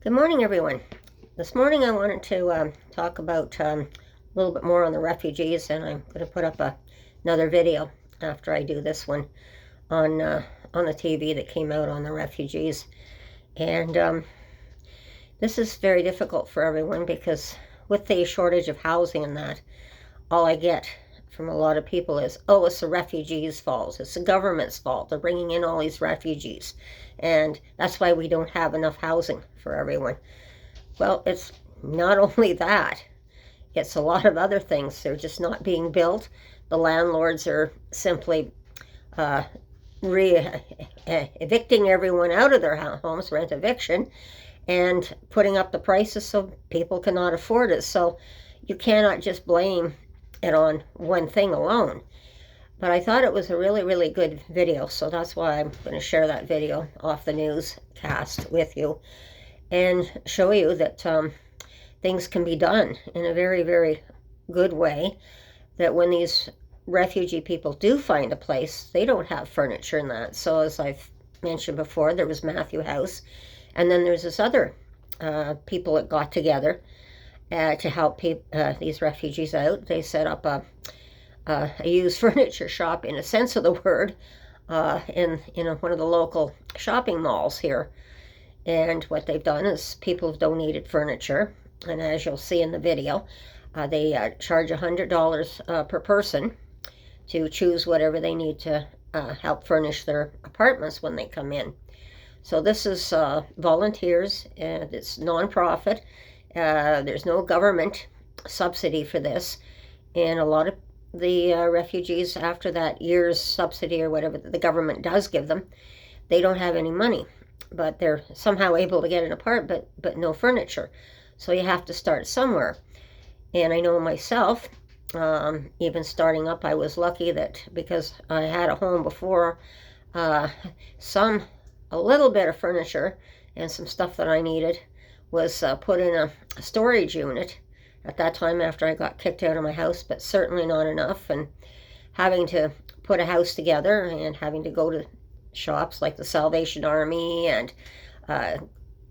Good morning, everyone. This morning I wanted to talk about a little bit more on the refugees, and I'm going to put up another video after I do this one on the TV that came out on the refugees. And this is very difficult for everyone because with the shortage of housing and that, all I get from a lot of people is, oh, it's the refugees' fault. It's the government's fault. They're bringing in all these refugees. And that's why we don't have enough housing for everyone. Well, it's not only that, it's a lot of other things. They're just not being built. The landlords are simply evicting everyone out of their homes, rent eviction, and putting up the prices so people cannot afford it. So you cannot just blame it on one thing alone. But I thought it was a really, really good video, so that's why I'm going to share that video off the newscast with you and show you that things can be done in a very, very good way, that when these refugee people do find a place, they don't have furniture and that. So as I've mentioned before, there was Matthew House, and then there's this other people that got together to help these refugees out. They set up a used furniture shop, in a sense of the word, in one of the local shopping malls here. And what they've done is people have donated furniture, and as you'll see in the video, they charge $100 per person to choose whatever they need to help furnish their apartments when they come in. So this is volunteers, and it's non-profit. There's no government subsidy for this, and a lot of the refugees, after that year's subsidy or whatever the government does give them, they don't have any money, but they're somehow able to get an apartment, but no furniture. So you have to start somewhere. And I know myself, even starting up, I was lucky that because I had a home before, a little bit of furniture and some stuff that I needed was put in a storage unit at that time after I got kicked out of my house, but certainly not enough. And having to put a house together and having to go to shops like the Salvation Army and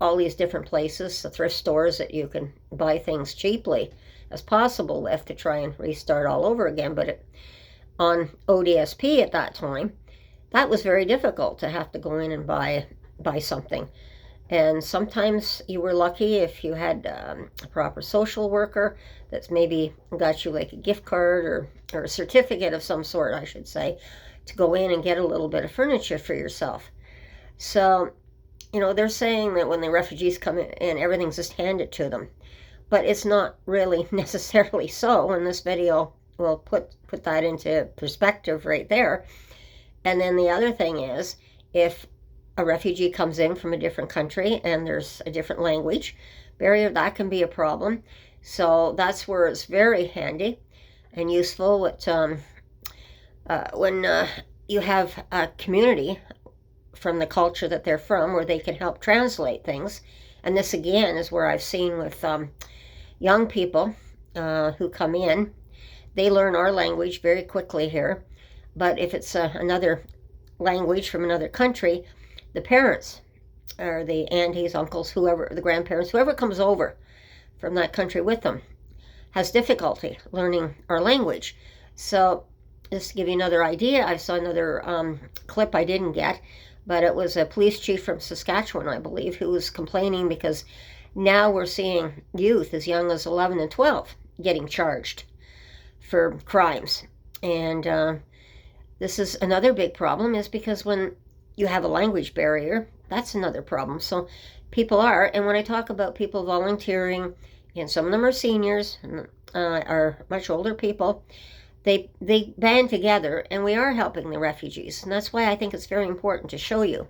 all these different places, the thrift stores that you can buy things cheaply as possible with to try and restart all over again. But on ODSP at that time, that was very difficult to have to go in and buy something. And sometimes you were lucky if you had a proper social worker that's maybe got you like a gift card or a certificate of some sort, I should say, to go in and get a little bit of furniture for yourself. So, they're saying that when the refugees come in, everything's just handed to them. But it's not really necessarily so, and this video will put that into perspective right there. And then the other thing is, if a refugee comes in from a different country and there's a different language barrier, that can be a problem. So that's where it's very handy and useful when you have a community from the culture that they're from where they can help translate things. And this again is where I've seen with young people who come in, they learn our language very quickly here. But if it's another language from another country, the parents or the aunties, uncles, whoever, the grandparents, whoever comes over from that country with them has difficulty learning our language. So just to give you another idea, I saw another clip I didn't get, but it was a police chief from Saskatchewan, I believe, who was complaining because now we're seeing youth as young as 11 and 12 getting charged for crimes. And this is another big problem, is because when you have a language barrier, that's another problem. So people are, and when I talk about people volunteering, and some of them are seniors, are much older people, they band together, and we are helping the refugees. And that's why I think it's very important to show you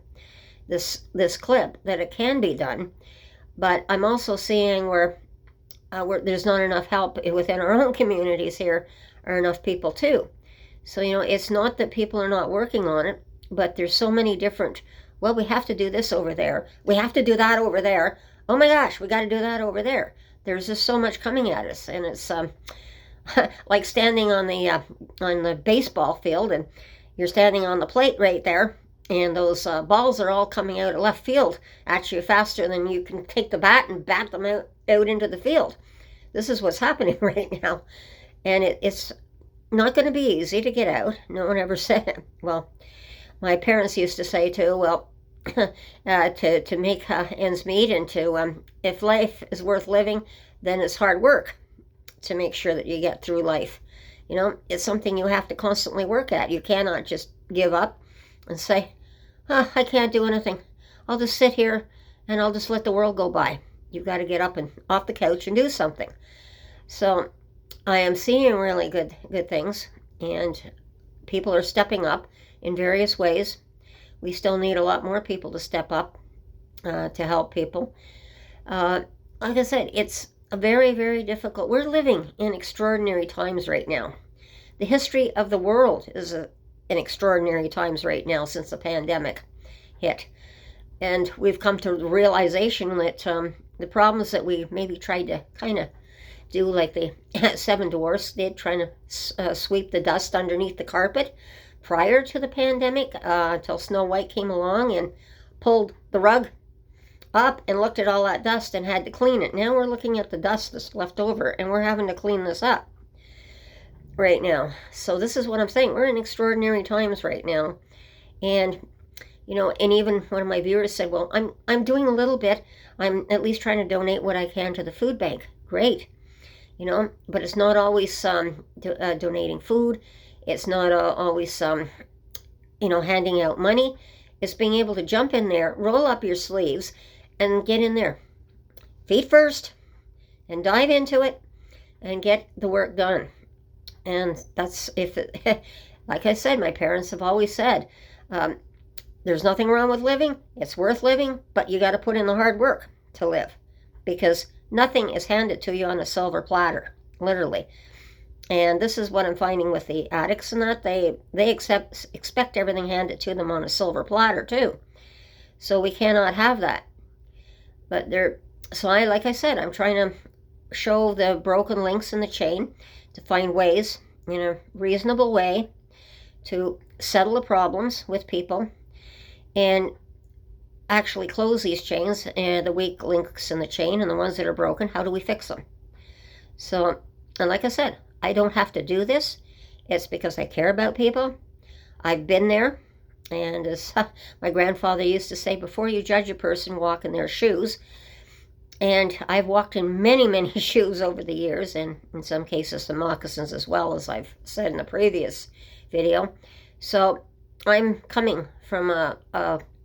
this clip, that it can be done. But I'm also seeing where there's not enough help within our own communities here, or enough people too. So, it's not that people are not working on it, but there's so many different, well, we have to do this over there. We have to do that over there. Oh my gosh, we got to do that over there. There's just so much coming at us. And it's like standing on the baseball field, and you're standing on the plate right there, And those balls are all coming out of left field at you faster than you can take the bat and bat them out into the field. This is what's happening right now. And it's not going to be easy to get out. No one ever said it. Well, my parents used to say too, well, to make ends meet, and to if life is worth living, then it's hard work to make sure that you get through life. You know, it's something you have to constantly work at. You cannot just give up and say, I can't do anything. I'll just sit here and I'll just let the world go by. You've got to get up and off the couch and do something. So I am seeing really good things, and people are stepping up in various ways. We still need a lot more people to step up to help people. Like I said, it's a very, very difficult. We're living in extraordinary times right now. The history of the world is in extraordinary times right now since the pandemic hit. And we've come to the realization that the problems that we maybe tried to kind of do, like the Seven Dwarfs did, trying to sweep the dust underneath the carpet prior to the pandemic, until Snow White came along and pulled the rug up and looked at all that dust and had to clean it. Now we're looking at the dust that's left over, and we're having to clean this up right now. So this is what I'm saying. We're in extraordinary times right now. And, you know, and even one of my viewers said, well, I'm doing a little bit. I'm at least trying to donate what I can to the food bank. Great. You know, but it's not always donating food. It's not always, you know, handing out money. It's being able to jump in there, roll up your sleeves, and get in there. Feet first, and dive into it, and get the work done. And that's, like I said, my parents have always said, there's nothing wrong with living. It's worth living, but you got to put in the hard work to live, because nothing is handed to you on a silver platter, literally. And this is what I'm finding with the addicts, and that they expect everything handed to them on a silver platter too. So we cannot have that. But like I said, I'm trying to show the broken links in the chain to find ways, in a reasonable way, to settle the problems with people and actually close these chains, and the weak links in the chain and the ones that are broken. How do we fix them? So, and like I said, I don't have to do this. It's because I care about people. I've been there. And as my grandfather used to say, before you judge a person, walk in their shoes. And I've walked in many, many shoes over the years, and in some cases some moccasins as well, as I've said in the previous video. So I'm coming from a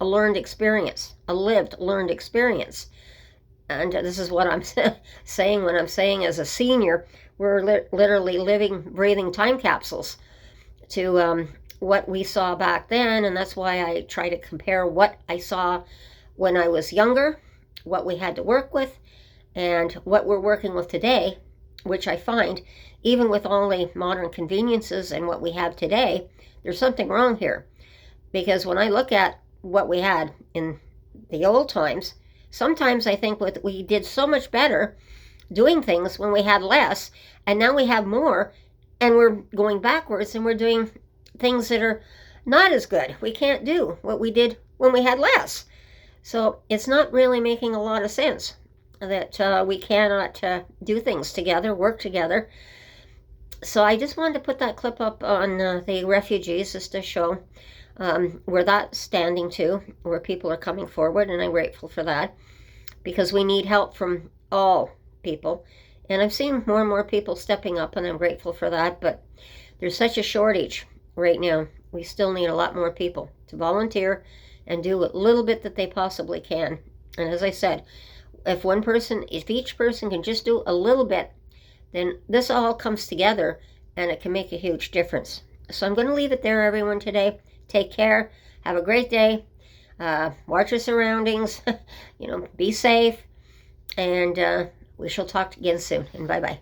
learned experience, a lived, learned experience. And this is what I'm saying when I'm saying, as a senior, we're literally living, breathing time capsules to what we saw back then. And that's why I try to compare what I saw when I was younger, what we had to work with, and what we're working with today, which I find, even with all the modern conveniences and what we have today, there's something wrong here. Because when I look at what we had in the old times, sometimes I think we did so much better doing things when we had less, and now we have more, and we're going backwards, and we're doing things that are not as good. We can't do what we did when we had less. So it's not really making a lot of sense that we cannot do things together, work together. So I just wanted to put that clip up on the refugees, just to show where that's standing to, where people are coming forward, and I'm grateful for that, because we need help from all people. And I've seen more and more people stepping up, and I'm grateful for that, but there's such a shortage right now. We still need a lot more people to volunteer and do a little bit that they possibly can. And as I said, if each person can just do a little bit, then this all comes together and it can make a huge difference. So I'm going to leave it there, everyone, today. Take care. Have a great day. Watch your surroundings. Be safe. And we shall talk again soon. And bye-bye.